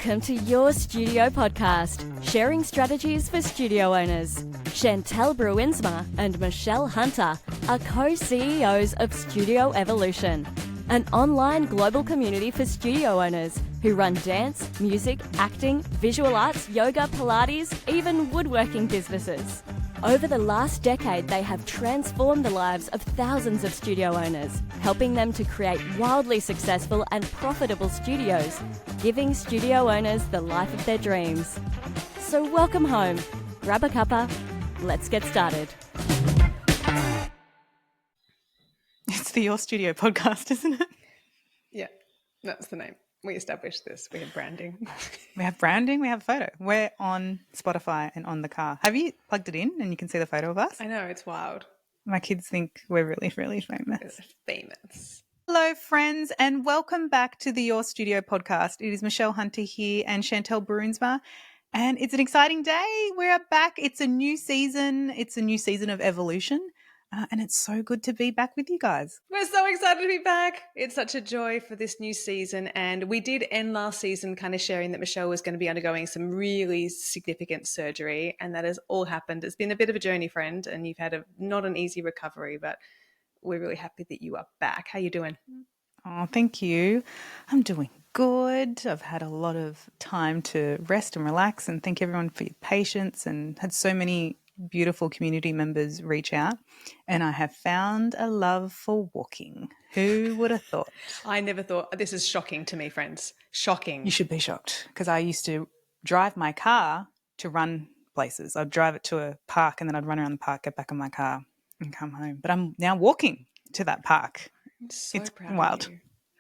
Welcome to Your Studio Podcast, sharing strategies for studio owners. Chantelle and Michelle Hunter are co-CEOs of Studio Evolution, an online global community for studio owners who run dance, music, acting, visual arts, yoga, Pilates, even woodworking businesses. Over the last decade, they have transformed the lives of thousands of studio owners, helping them to create wildly successful and profitable studios, giving studio owners the life of their dreams. So welcome home, grab a cuppa, let's get started. It's the Your Studio Podcast, isn't it? Yeah, that's the name. We established this. We have branding. We have branding, we have a photo. We're on Spotify and on the car. Have you plugged it in and you can see the photo of us? I know, it's wild. My kids think we're really, really famous. It's famous. Hello, friends, and welcome back to the Your Studio Podcast. It is Michelle Hunter here and Chantelle Bruinsma, and it's an exciting day. We're back. It's a new season. It's a new season of evolution, and it's so good to be back with you guys. We're so excited to be back. It's such a joy for this new season. And we did end last season kind of sharing that Michelle was going to be undergoing some really significant surgery, and that has all happened. It's been a bit of a journey, friend, and you've had not an easy recovery, but we're really happy that you are back. How you doing? Oh, thank you. I'm doing good. I've had a lot of time to rest and relax, and thank everyone for your patience, and had so many beautiful community members reach out, and I have found a love for walking. Who would have thought? I never thought. This is shocking to me, friends. Shocking. You should be shocked, because I used to drive my car to run places. I'd drive it to a park and then I'd run around the park, get back in my car and come home. But I'm now walking to that park. I'm so it's proud wild. of you.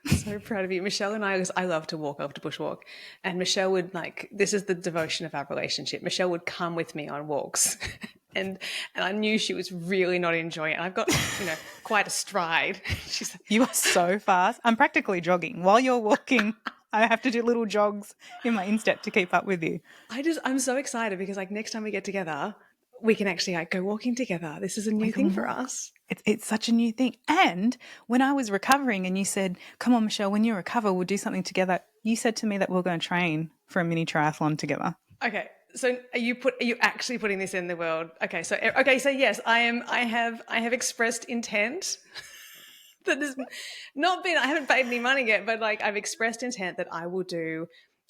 So proud of you. Michelle and I love to walk, I love to bushwalk. And Michelle would this is the devotion of our relationship. Michelle would come with me on walks. and I knew she was really not enjoying it. I've got, quite a stride. She's like, you are so fast. I'm practically jogging. While you're walking, I have to do little jogs in my instep to keep up with you. I'm so excited because next time we get together, we can actually go walking together. This is a new thing for us. It's such a new thing. And when I was recovering and you said, come on, Michelle, when you recover, we'll do something together. You said to me that we're going to train for a mini triathlon together. Okay. So are you actually putting this in the world? Okay. So yes, I have expressed intent that has not been, I haven't paid any money yet, but I've expressed intent that I will do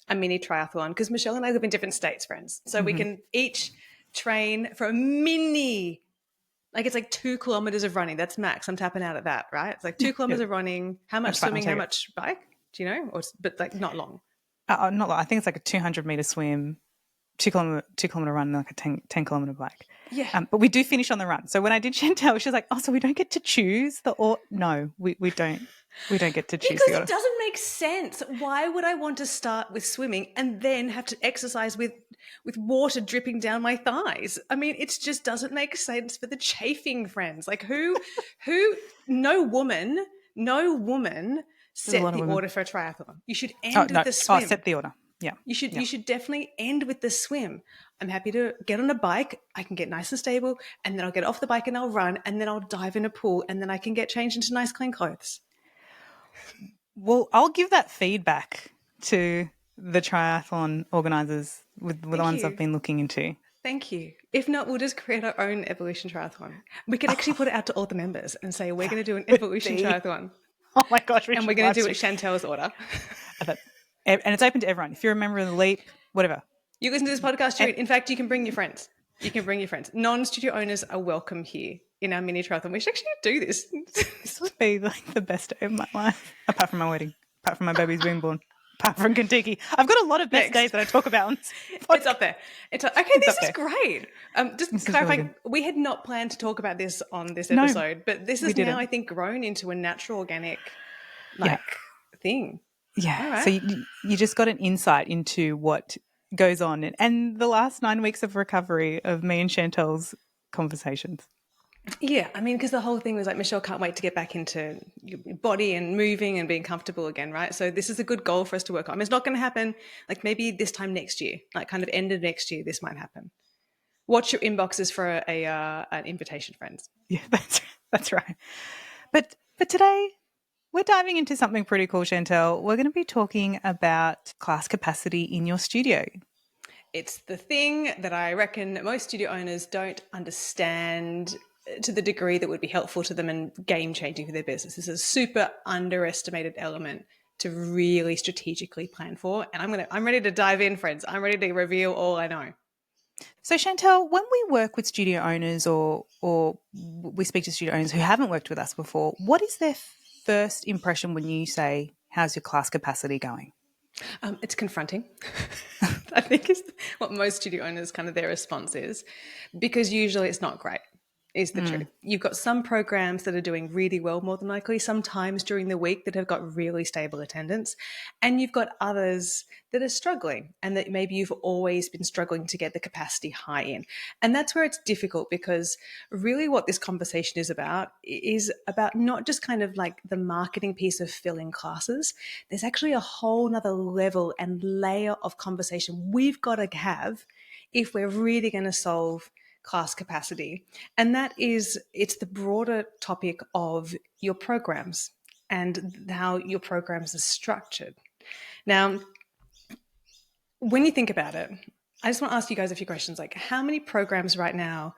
a mini triathlon because Michelle and I live in different states, friends. So we can each train for a mini, it's 2 kilometers of running. That's max. I'm tapping out at that, right? It's 2 kilometers of running. How much swimming? How much bike? Do you know? But not long. Not long. I think it's a 200-meter swim, 2 kilometer run, and a 10-kilometer bike. Yeah. But we do finish on the run. So when I did Chantelle, she was like, "Oh, so we don't get to choose the order?" No, we don't. We don't get to choose because the order. It doesn't make sense. Why would I want to start with swimming and then have to exercise with water dripping down my thighs? I mean, it just doesn't make sense for the chafing, friends. No woman set the order for a triathlon. You should end with the swim. Set the order. Yeah. You should definitely end with the swim. I'm happy to get on a bike. I can get nice and stable, and then I'll get off the bike and I'll run, and then I'll dive in a pool, and then I can get changed into nice clean clothes. Well, I'll give that feedback to the triathlon organisers with the ones I've been looking into. Thank you. If not, we'll just create our own Evolution Triathlon. We could actually put it out to all the members and say, we're going to do an Evolution Triathlon. Oh my gosh. And we're going to do it Chantelle's order. And it's open to everyone. If you're a member of the Leap, whatever. You listen to this podcast too. In fact, you can bring your friends. Non-studio owners are welcome here in our mini triathlon. We should actually do this. This would be the best day of my life, apart from my wedding, apart from my baby's being born, apart from Kentucky. I've got a lot of best days that I talk about. It's up there. This is great. Just clarifying, really we had not planned to talk about this on this episode, but this is now, I think, grown into a natural, organic thing. Yeah. Right. So you just got an insight into what goes on and the last 9 weeks of recovery of me and Chantelle's conversations. Yeah, I mean, because the whole thing was Michelle can't wait to get back into your body and moving and being comfortable again, right? So this is a good goal for us to work on. It's not going to happen maybe this time next year, kind of end of next year, this might happen. Watch your inboxes for an invitation, friends. Yeah, that's right. But today We're diving into something pretty cool, Chantelle. We're going to be talking about class capacity in your studio. It's the thing that I reckon most studio owners don't understand to the degree that would be helpful to them and game changing for their business. This is a super underestimated element to really strategically plan for. And I'm ready to dive in, friends. I'm ready to reveal all I know. So, Chantelle, when we work with studio owners or we speak to studio owners who haven't worked with us before, what is their first impression when you say, how's your class capacity going? It's confronting. I think is what most studio owners kind of their response is, because usually it's not great, is the truth. You've got some programs that are doing really well, more than likely, sometimes during the week that have got really stable attendance. And you've got others that are struggling and that maybe you've always been struggling to get the capacity high in. And that's where it's difficult, because really what this conversation is about not just kind of like the marketing piece of filling classes. There's actually a whole nother level and layer of conversation we've got to have if we're really going to solve class capacity. And it's the broader topic of your programs and how your programs are structured. Now, when you think about it, I just want to ask you guys a few questions. Like, how many programs right now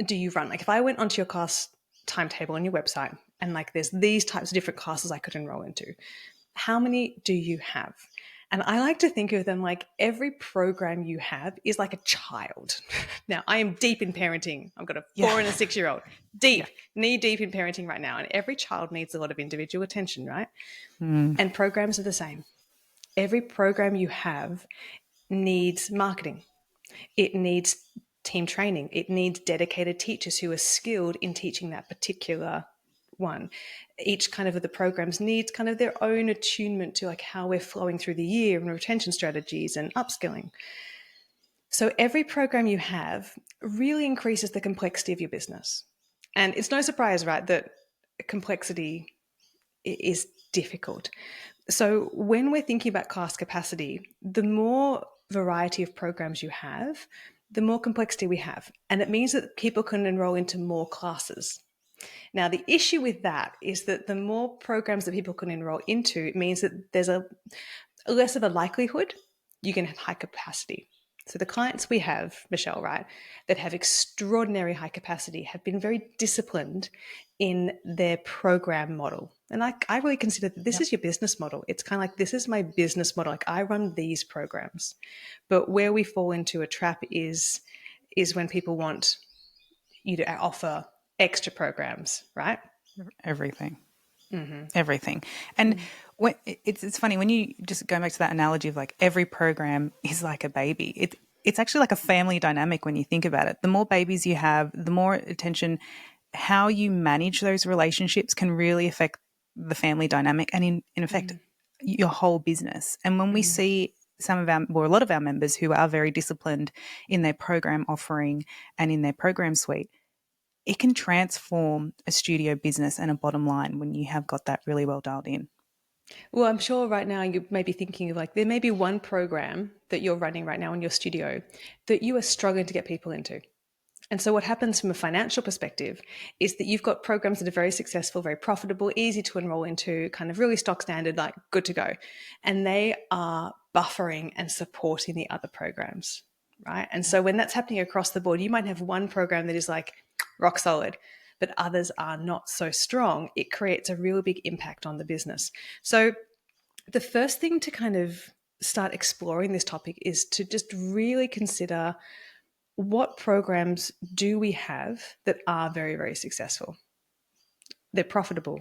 do you run? Like, if I went onto your class timetable on your website and like there's these types of different classes I could enroll into, how many do you have? And I like to think of them like every program you have is like a child. Now, I am deep in parenting. I've got a 4 and a 6-year-old, knee deep in parenting right now. And every child needs a lot of individual attention, right? And programs are the same. Every program you have needs marketing. It needs team training. It needs dedicated teachers who are skilled in teaching that particular one. Each kind of the programs needs kind of their own attunement to like how we're flowing through the year and retention strategies and upskilling. So every program you have really increases the complexity of your business. And it's no surprise, right, that complexity is difficult. So when we're thinking about class capacity, the more variety of programs you have, the more complexity we have. And it means that people can enroll into more classes. Now, the issue with that is that the more programs that people can enroll into, it means that there's a less of a likelihood you can have high capacity. So the clients we have, Michelle, right, that have extraordinary high capacity have been very disciplined in their program model. And I really consider that this is your business model. It's kind of like, this is my business model. Like, I run these programs. But where we fall into a trap is when people want you to offer extra programs, right? Everything. Everything. And it's funny when you just go back to that analogy of like every program is like a baby. It's actually like a family dynamic when you think about it. The more babies you have, the more attention, how you manage those relationships can really affect the family dynamic and in effect your whole business. And when we see a lot of our members who are very disciplined in their program offering and in their program suite, it can transform a studio business and a bottom line when you have got that really well dialed in. Well, I'm sure right now you may be thinking of like, there may be one program that you're running right now in your studio that you are struggling to get people into. And so what happens from a financial perspective is that you've got programs that are very successful, very profitable, easy to enroll into, kind of really stock standard, like good to go. And they are buffering and supporting the other programs, right? And so when that's happening across the board, you might have one program that is like rock solid, but others are not so strong. It creates a really big impact on the business. So the first thing to kind of start exploring this topic is to just really consider, what programs do we have that are very, very successful? They're profitable.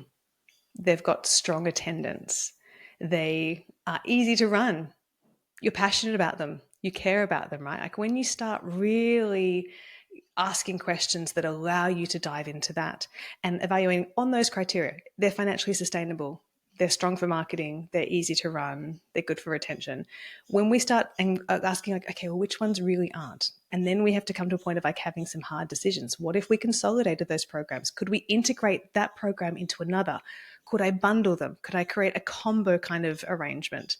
They've got strong attendance. They are easy to run. You're passionate about them. You care about them, right? Like, when you start really asking questions that allow you to dive into that and evaluating on those criteria, they're financially sustainable, they're strong for marketing, they're easy to run, they're good for retention. When we start asking like, okay, well, which ones really aren't? And then we have to come to a point of like having some hard decisions. What if we consolidated those programs? Could we integrate that program into another? Could I bundle them? Could I create a combo kind of arrangement?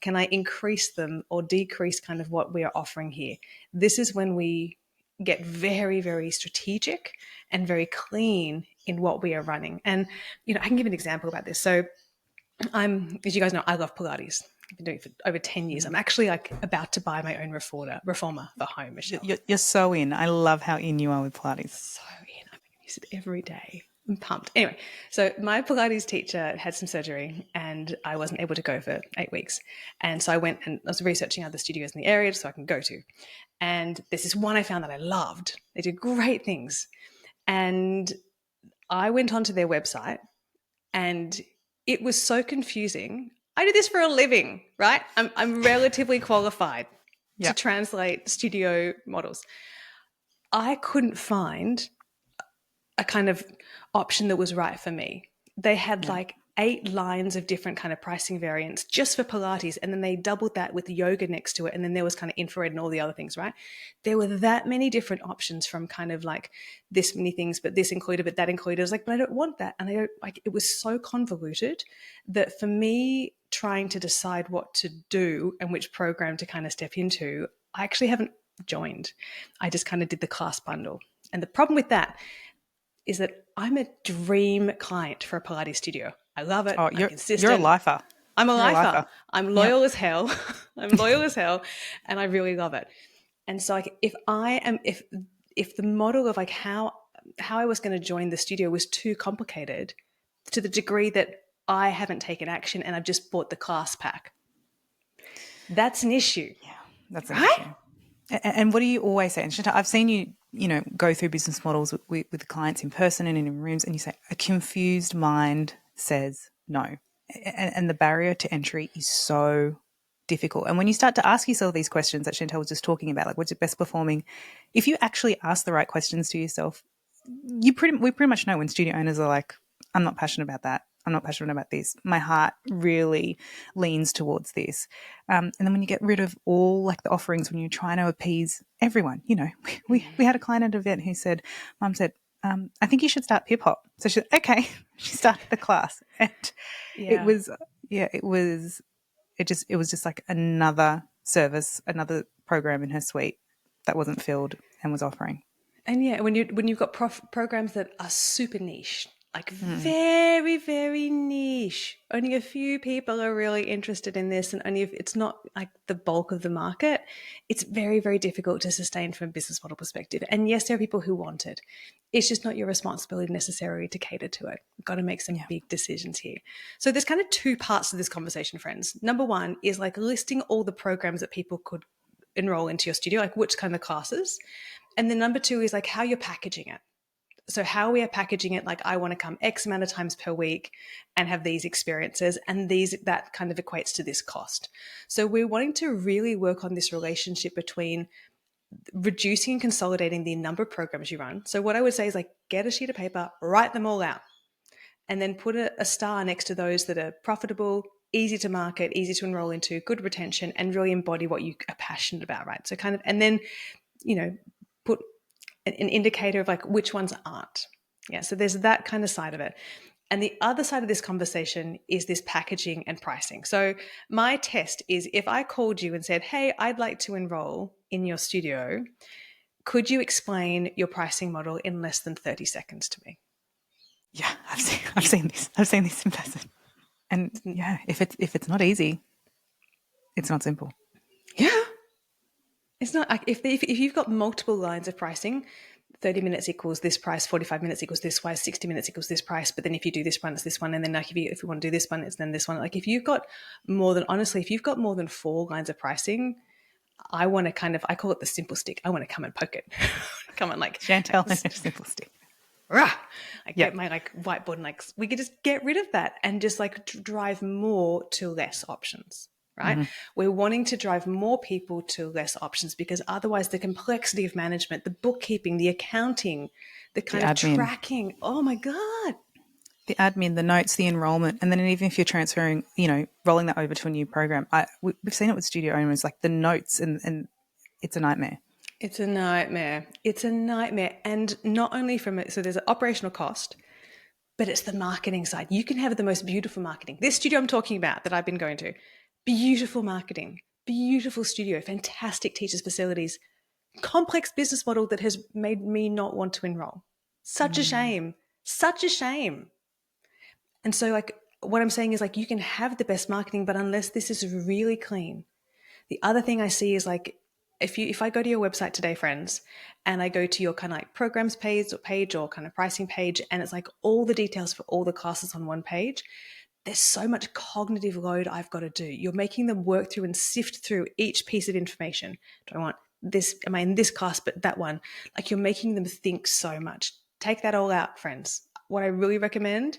Can I increase them or decrease kind of what we are offering here? This is when we get very, very strategic and very clean in what we are running. And, I can give an example about this. So as you guys know, I love Pilates. I've been doing it for over 10 years. I'm actually like about to buy my own reformer for home, Michelle. You're so in. I love how in you are with Pilates. So in. I'm going to use it every day. I'm pumped. Anyway, so my Pilates teacher had some surgery and I wasn't able to go for 8 weeks. And so I went and I was researching other studios in the area so I can go to. And there's this one I found that I loved. They did great things. And I went onto their website and it was so confusing. I do this for a living, right? I'm relatively qualified to translate studio models. I couldn't find a kind of option that was right for me. They had like 8 lines of different kind of pricing variants just for Pilates, and then they doubled that with yoga next to it, and then there was kind of infrared and all the other things, right? There were that many different options from kind of like this many things, but this included, but that included. I was like, but I don't want that. And I don't like, it was so convoluted that for me trying to decide what to do and which program to kind of step into, I actually haven't joined. I just kind of did the class bundle. And the problem with that is that I'm a dream client for a Pilates studio. I love it. Oh, I'm consistent. you're a lifer. I'm a lifer. I'm loyal as hell. I'm loyal as hell, and I really love it. And so, like, if the model of like how I was going to join the studio was too complicated, to the degree that I haven't taken action and I've just bought the class pack, that's an issue. Yeah, that's an issue. And what do you always say? And Chantelle, I've seen you, go through business models with clients in person and in rooms, and you say a confused mind says no. And the barrier to entry is so difficult. And when you start to ask yourself these questions that Chantelle was just talking about, like what's it best performing, if you actually ask the right questions to yourself, we pretty much know when studio owners are like, I'm not passionate about that. I'm not passionate about this. My heart really leans towards this. And then when you get rid of all like the offerings, when you're trying to appease everyone, we had a client at an event who said, Mum said, I think you should start hip hop. So she said, okay. She started the class, and it was just like another service, another program in her suite that wasn't filled and was offering. And when you've got programs that are super niche, like very, very niche, only a few people are really interested in this, and only if it's not like the bulk of the market, it's very, very difficult to sustain from a business model perspective. And yes, there are people who want it. It's just not your responsibility necessarily to cater to it. You've got to make some big decisions here. So there's kind of 2 parts to this conversation, friends. Number 1 is like listing all the programs that people could enroll into your studio, like which kind of classes. And then number 2 is like how you're packaging it. So how we are packaging it, like I want to come X amount of times per week and have these experiences, and that kind of equates to this cost. So we're wanting to really work on this relationship between reducing and consolidating the number of programs you run. So what I would say is like get a sheet of paper, write them all out, and then put a star next to those that are profitable, easy to market, easy to enroll into, good retention, and really embody what you are passionate about, right? So kind of, and then, put an indicator of like which ones aren't. Yeah, so there's that kind of side of it. And the other side of this conversation is this packaging and pricing. So my test is if I called you and said, hey, I'd like to enroll in your studio, could you explain your pricing model in less than 30 seconds to me? Yeah, I've seen this. I've seen this in person. And yeah, if it's not easy, it's not simple. Yeah. It's not like if you've got multiple lines of pricing, 30 minutes equals this price, 45 minutes equals this price, 60 minutes equals this price, but then if you do this one, it's this one, and then like if you want to do this one, it's then this one. Like if you've got more than 4 lines of pricing, I want to I call it the simple stick. I want to come and poke it. Come on, like Chantelle and a simple stick. Rah! Get my like whiteboard and like we could just get rid of that and just like drive more to less options. Right? Mm-hmm. We're wanting to drive more people to less options because otherwise the complexity of management, the bookkeeping, the accounting, the kind of admin, tracking, oh my God. The admin, the notes, the enrollment, and then even if you're transferring, rolling that over to a new program, we've seen it with studio owners, like the notes and it's a nightmare. It's a nightmare. It's a nightmare. And not only so there's an operational cost, but it's the marketing side. You can have the most beautiful marketing. This studio I'm talking about that I've been going to, beautiful marketing, beautiful studio, fantastic teachers' facilities, complex business model that has made me not want to enroll. Such a shame Such a shame. And so like what I'm saying is like you can have the best marketing, but unless this is really clean. The other thing I see is like if I go to your website today, friends, and I go to your kind of like programs page or kind of pricing page, and it's like all the details for all the classes on one page, there's so much cognitive load I've got to do. You're making them work through and sift through each piece of information. Do I want this? Am I in this class, but that one? Like you're making them think so much. Take that all out, friends. What I really recommend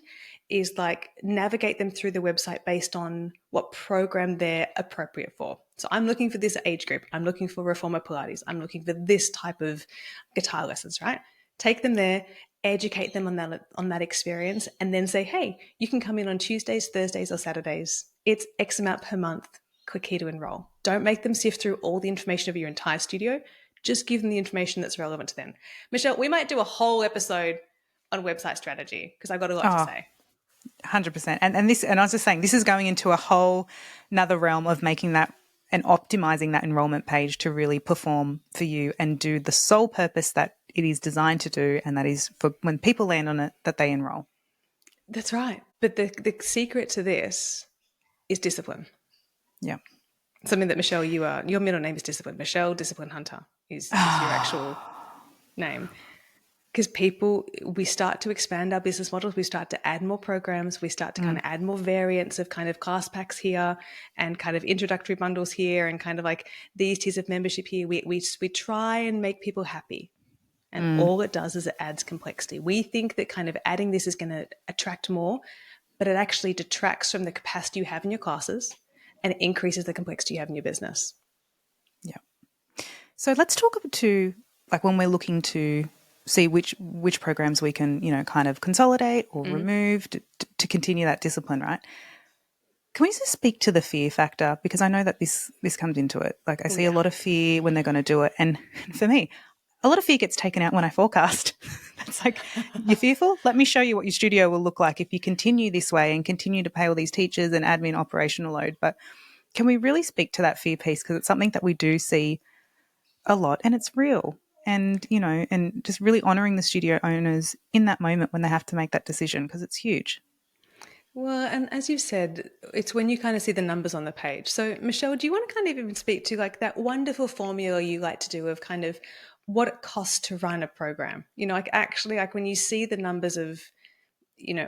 is like navigate them through the website based on what program they're appropriate for. So I'm looking for this age group. I'm looking for reformer Pilates. I'm looking for this type of guitar lessons, right? Take them there, educate them on that experience, and then say, hey, you can come in on Tuesdays, Thursdays, or Saturdays. It's X amount per month. Click here to enroll. Don't make them sift through all the information of your entire studio. Just give them the information that's relevant to them. Michelle, we might do a whole episode on website strategy because I've got a lot to say. 100%. And I was just saying, this is going into a whole another realm of making that and optimizing that enrollment page to really perform for you and do the sole purpose that it is designed to do, and that is for when people land on it, that they enroll. That's right. But the secret to this is discipline. Yeah. Something that Michelle, your middle name is Discipline. Michelle Discipline Hunter is your actual name. Because we start to expand our business models, we start to add more programs, we start to kind of add more variants of kind of class packs here and kind of introductory bundles here and kind of like these tiers of membership here. We try and make people happy. And all it does is it adds complexity. We think that kind of adding this is going to attract more, but it actually detracts from the capacity you have in your classes and it increases the complexity you have in your business. Yeah. So let's talk to like when we're looking to see which programs we can, kind of consolidate or remove to continue that discipline, right? Can we just speak to the fear factor? Because I know that this comes into it. Like I see a lot of fear when they're going to do it. And for me, a lot of fear gets taken out when I forecast. It's like, you're fearful? Let me show you what your studio will look like if you continue this way and continue to pay all these teachers and admin operational load. But can we really speak to that fear piece? Because it's something that we do see a lot and it's real. And, and just really honouring the studio owners in that moment when they have to make that decision, because it's huge. Well, and as you've said, it's when you kind of see the numbers on the page. So, Michelle, do you want to kind of even speak to like that wonderful formula you like to do of kind of what it costs to run a program? Like actually like when you see the numbers of,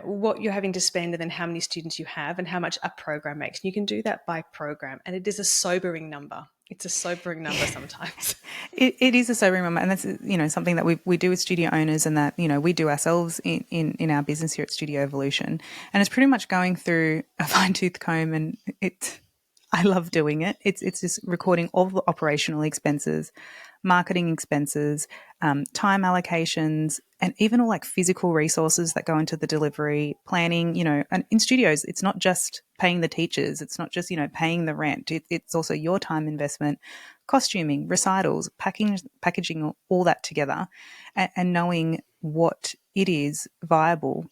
what you're having to spend and then how many students you have and how much a program makes. You can do that by program. And it is a sobering number. It's a sobering number sometimes. It is a sobering number, and that's something that we do with studio owners, and that we do ourselves in our business here at Studio Evolution, and it's pretty much going through a fine tooth comb, and I love doing it. It's just recording all the operational expenses, marketing expenses, time allocations, and even all like physical resources that go into the delivery, planning, and in studios, it's not just paying the teachers. It's not just, paying the rent. It's also your time investment, costuming, recitals, packaging all that together and knowing what it is viable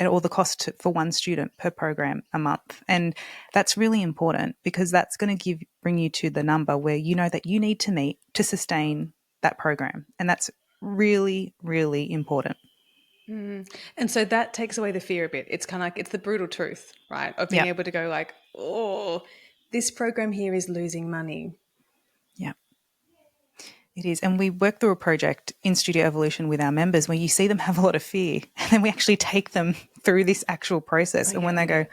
or the cost for one student per program a month. And that's really important because that's going to bring you to the number where you know that you need to meet to sustain that program. And that's really, really important. And so that takes away the fear a bit. It's kind of like, it's the brutal truth, right? Of being able to go like, oh, this program here is losing money. Yeah. It is. And we work through a project in Studio Evolution with our members where you see them have a lot of fear and then we actually take them through this actual process. And when they go,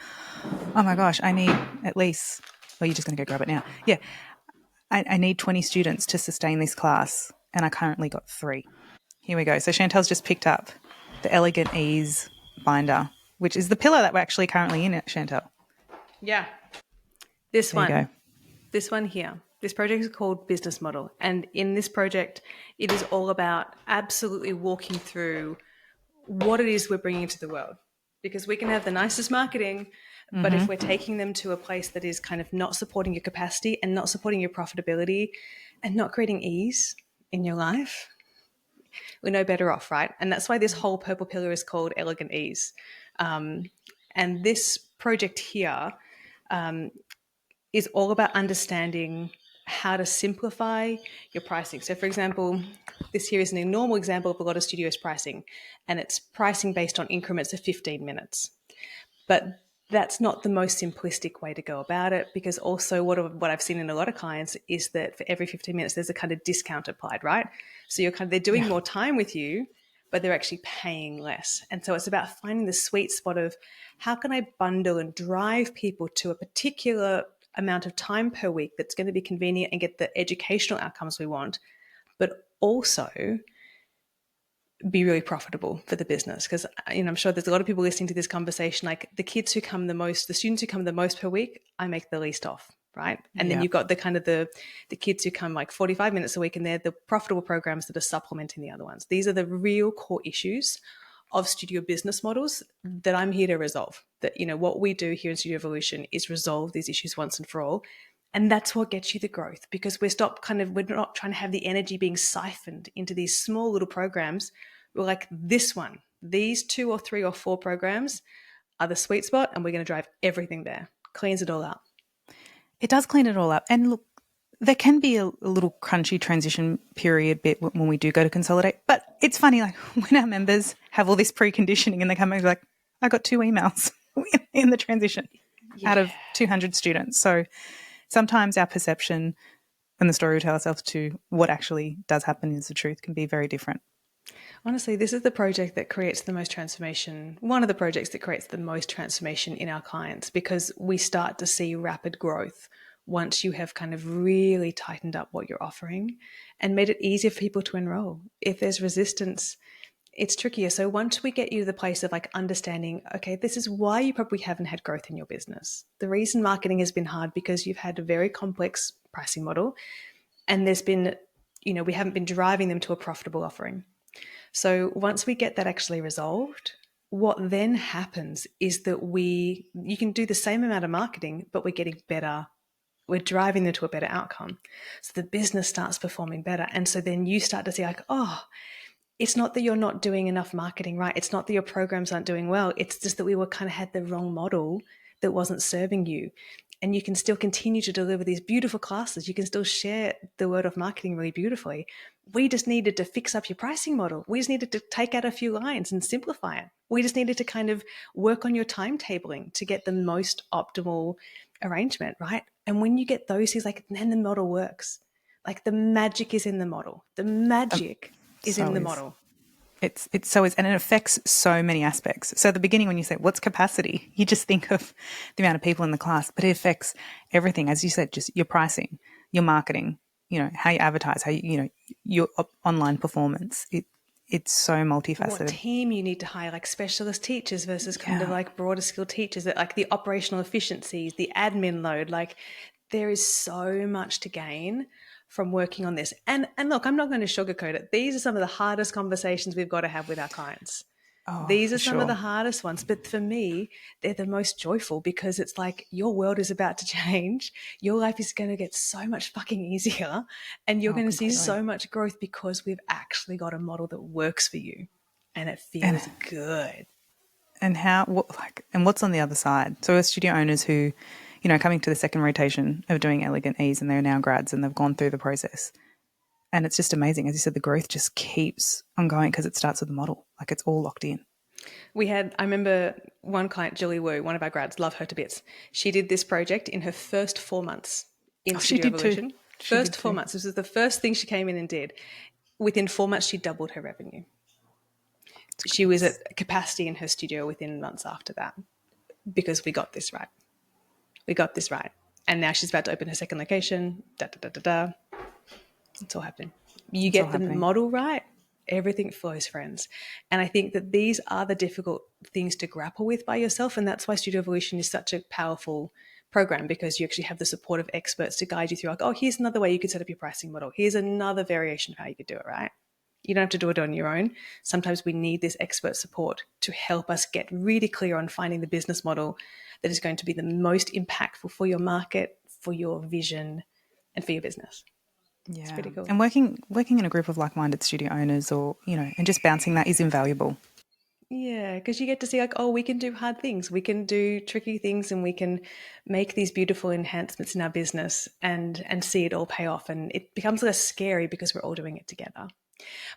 oh my gosh, I need at least, well, you're just going to go grab it now. Yeah. I need 20 students to sustain this class and I currently got 3. Here we go. So Chantel's just picked up the Elegant Ease binder, which is the pillar that we're actually currently in it, Chantelle. Yeah. There you go. This one here. This project is called Business Model. And in this project, it is all about absolutely walking through what it is we're bringing into the world. Because we can have the nicest marketing, but if we're taking them to a place that is kind of not supporting your capacity and not supporting your profitability and not creating ease in your life, we're no better off, right? And that's why this whole purple pillar is called Elegant Ease. And this project here is all about understanding how to simplify your pricing. So, for example, this here is a normal example of a lot of studios pricing, and it's pricing based on increments of 15 minutes. But that's not the most simplistic way to go about it, because also what I've seen in a lot of clients is that for every 15 minutes, there's a kind of discount applied, right? So they're doing more time with you, but they're actually paying less. And so it's about finding the sweet spot of how can I bundle and drive people to a particular amount of time per week that's going to be convenient and get the educational outcomes we want, but also be really profitable for the business. Because I'm sure there's a lot of people listening to this conversation, like the students who come the most per week, I make the least off, right? And then you've got the kind of the kids who come like 45 minutes a week, and they're the profitable programs that are supplementing the other ones. These are the real core issues of studio business models that I'm here to resolve. That, what we do here in Studio Evolution is resolve these issues once and for all. And that's what gets you the growth, because we're not trying to have the energy being siphoned into these small little programs. We're like, this one, these 2 or 3 or 4 programs are the sweet spot, and we're going to drive everything there. Cleans it all up. It does clean it all up. And look, there can be a little crunchy transition period bit when we do go to consolidate. But it's funny, like when our members have all this preconditioning and they come back like, I got 2 emails in the transition out of 200 students. So sometimes our perception and the story we tell ourselves to what actually does happen is the truth can be very different. Honestly, this is the project that creates the most transformation, one of the projects that creates the most transformation in our clients, because we start to see rapid growth once you have kind of really tightened up what you're offering and made it easier for people to enroll. If there's resistance, it's trickier. So once we get you to the place of like understanding, okay, this is why you probably haven't had growth in your business. The reason marketing has been hard because you've had a very complex pricing model, and there's been, we haven't been driving them to a profitable offering. So once we get that actually resolved, what then happens is that you can do the same amount of marketing, but we're getting better. We're driving them to a better outcome. So the business starts performing better. And so then you start to see like, oh, it's not that you're not doing enough marketing, right? It's not that your programs aren't doing well. It's just that we had the wrong model that wasn't serving you. And you can still continue to deliver these beautiful classes. You can still share the word of marketing really beautifully. We just needed to fix up your pricing model. We just needed to take out a few lines and simplify it. We just needed to kind of work on your timetabling to get the most optimal arrangement, right? And when you get those, then the model works. Like the magic is in the model. The magic is in the model. It's so is, and it affects so many aspects. So at the beginning, when you say what's capacity, you just think of the amount of people in the class, but it affects everything. As you said, just your pricing, your marketing, how you advertise, how your online performance. It's so multifaceted. What team you need to hire, like specialist teachers versus kind of like broader skill teachers, that like the operational efficiencies, the admin load, like there is so much to gain from working on this. And look, I'm not going to sugarcoat it. These are some of the hardest conversations we've got to have with our clients. These are some of the hardest ones. But for me, they're the most joyful, because it's like your world is about to change. Your life is going to get so much fucking easier, and you're going to see so much growth because we've actually got a model that works for you and it feels good. And what's on the other side? So as studio owners who, coming to the second rotation of doing Elegant Ease, and they're now grads and they've gone through the process. And it's just amazing. As you said, the growth just keeps on going because it starts with the model. Like it's all locked in. I remember one client, Julie Wu, one of our grads, love her to bits. She did this project in her first 4 months in Studio Evolution. First 4 months. This was the first thing she came in and did. Within 4 months, she doubled her revenue. She was at capacity in her studio within months after that, because we got this right. And now she's about to open her second location. It's all happening. You get the model right, everything flows, friends. And I think that these are the difficult things to grapple with by yourself. And that's why Studio Evolution is such a powerful program, because you actually have the support of experts to guide you through, like, oh, here's another way you could set up your pricing model. Here's another variation of how you could do it, right? You don't have to do it on your own. Sometimes we need this expert support to help us get really clear on finding the business model that is going to be the most impactful for your market, for your vision, and for your business. Yeah. It's pretty cool. And working in a group of like-minded studio owners, or, and just bouncing that is invaluable. Yeah, because you get to see like, oh, we can do hard things, we can do tricky things, and we can make these beautiful enhancements in our business and see it all pay off. And it becomes less scary because we're all doing it together.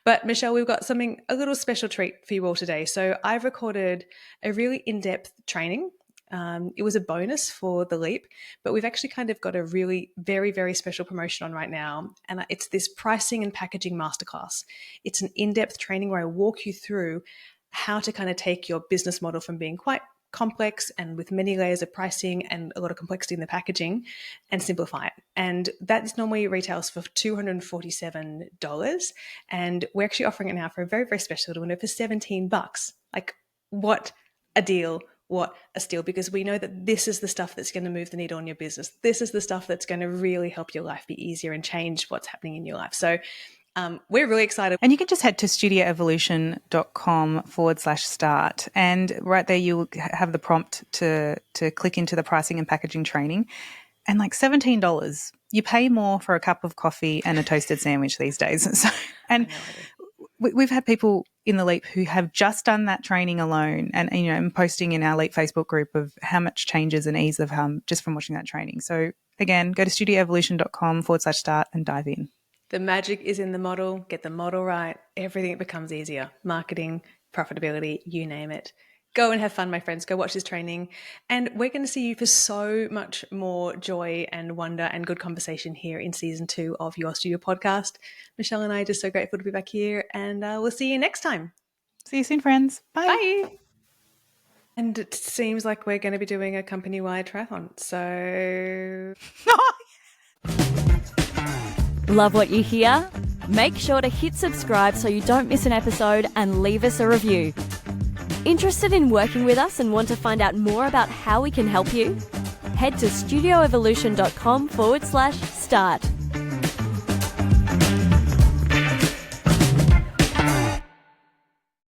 But Michelle, we've got something, a little special treat for you all today. So I've recorded a really in-depth training. It was a bonus for the Leap, but we've actually kind of got a really very, very special promotion on right now. And it's this pricing and packaging masterclass. It's an in-depth training where I walk you through how to kind of take your business model from being quite complex and with many layers of pricing and a lot of complexity in the packaging and simplify it. And that is normally retails for $247. And we're actually offering it now for a very, very special window for $17. Like, what a deal. What a steal, because we know that this is the stuff that's going to move the needle in your business. This is the stuff that's going to really help your life be easier and change what's happening in your life. So we're really excited. And you can just head to studioevolution.com/start. And right there, you'll have the prompt to click into the pricing and packaging training. And like $17, you pay more for a cup of coffee and a toasted sandwich these days. So, and we've had people in the Leap who have just done that training alone and posting in our Leap Facebook group of how much changes and ease they've just from watching that training. So again, go to studioevolution.com/start and dive in. The magic is in the model. Get the model right. Everything becomes easier. Marketing, profitability, you name it. Go and have fun, my friends. Go watch this training. And we're going to see you for so much more joy and wonder and good conversation here in season 2 of Your Studio Podcast. Michelle and I are just so grateful to be back here, and we'll see you next time. See you soon, friends. Bye. Bye. And it seems like we're going to be doing a company-wide triathlon. So... Love what you hear? Make sure to hit subscribe so you don't miss an episode and leave us a review. Interested in working with us and want to find out more about how we can help you? Head to studioevolution.com/start.